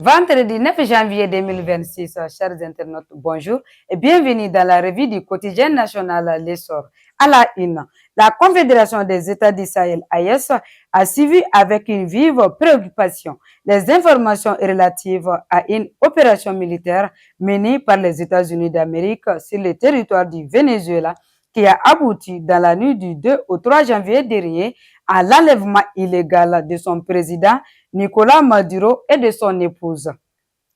Vendredi 9 janvier 2026, chers internautes, bonjour et bienvenue dans la revue du quotidien national L'Essor. À la une, la Confédération des États du Sahel, AES, a suivi avec une vive préoccupation les informations relatives à une opération militaire menée par les États-Unis d'Amérique sur le territoire du Venezuela qui a abouti dans la nuit du 2 au 3 janvier dernier à l'enlèvement illégal de son président Nicolas Maduro et de son épouse.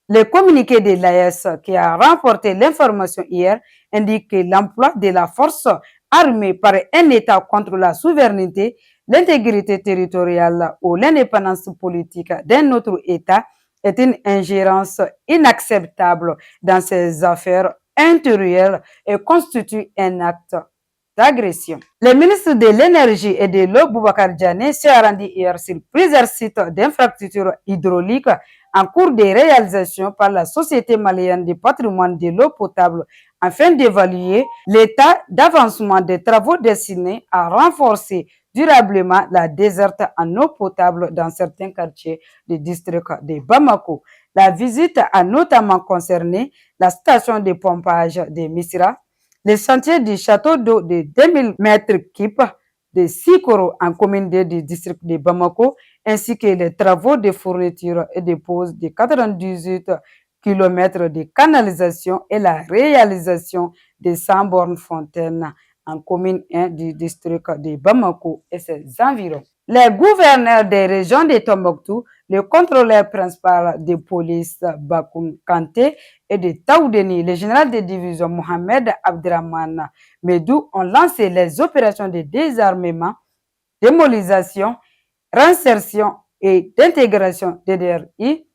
Le communiqué de l'AES qui a remporté l'information hier indique que l'emploi de la force armée par un État contre la souveraineté, l'intégrité territoriale ou l'indépendance politique d'un autre État est une ingérence inacceptable dans ses affaires intérieures et constitue un acte d'agression. Le ministre de l'Énergie et de l'eau, Boubacar Diané, s'est rendu hier sur plusieurs sites d'infrastructures hydrauliques en cours de réalisation par la Société malienne du patrimoine de l'eau potable afin d'évaluer l'état d'avancement des travaux destinés à renforcer durablement la desserte en eau potable dans certains quartiers du district de Bamako. La visite a notamment concerné la station de pompage de Misra, les chantiers du château d'eau de 2000 mètres cubes de Sikoro en commune du district de Bamako, ainsi que les travaux de fourniture et de pose de 98 km de canalisation et la réalisation de 100 bornes fontaines en commune 1 du district de Bamako et ses environs. Les gouverneurs des régions de Tombouctou, le contrôleur principal de police Bakoum Kanté et de Taoudeni, le général de division Mohamed Abdraman Medou ont lancé les opérations de désarmement, démobilisation, réinsertion et d'intégration DDRI.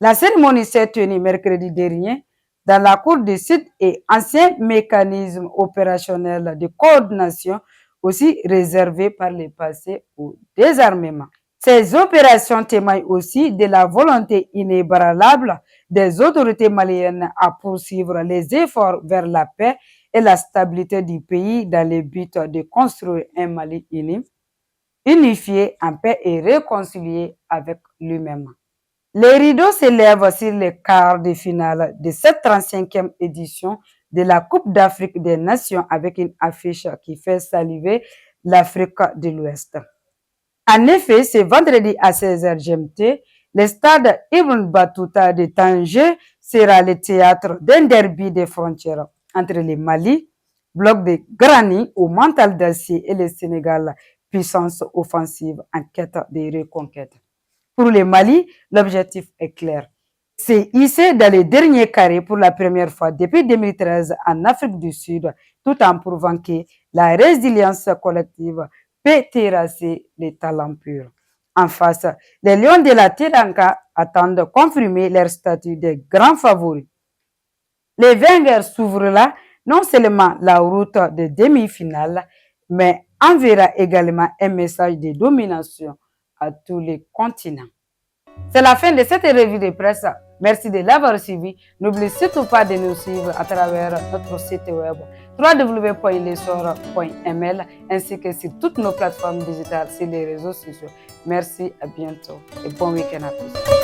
La cérémonie s'est tenue mercredi dernier dans la cour du Sud et ancien mécanisme opérationnel de coordination aussi réservé par le passé au désarmement. Ces opérations témoignent aussi de la volonté inébranlable des autorités maliennes à poursuivre les efforts vers la paix et la stabilité du pays dans le but de construire un Mali uni, unifié en paix et réconcilié avec lui-même. Les rideaux s'élèvent sur les quarts de finale de cette 35e édition de la Coupe d'Afrique des Nations avec une affiche qui fait saliver l'Afrique de l'Ouest. En effet, ce vendredi à 16h GMT, le stade Ibn Battuta de Tanger sera le théâtre d'un derby des frontières entre le Mali, bloc de granit au mental d'acier, et le Sénégal, puissance offensive en quête de reconquête. Pour le Mali, l'objectif est clair. C'est hisser dans les derniers carrés pour la première fois depuis 2013 en Afrique du Sud, tout en prouvant que la résilience collective peut terrasser les talents purs. En face, les Lions de la Teranga attendent de confirmer leur statut de grands favoris. Les vainqueurs s'ouvrent là non seulement la route de demi-finale, mais enverra également un message de domination à tous les continents. C'est la fin de cette revue de presse. Merci de l'avoir suivi. N'oubliez surtout pas de nous suivre à travers notre site web www.lesor.ml ainsi que sur toutes nos plateformes digitales sur les réseaux sociaux. Merci, à bientôt et bon week-end à tous.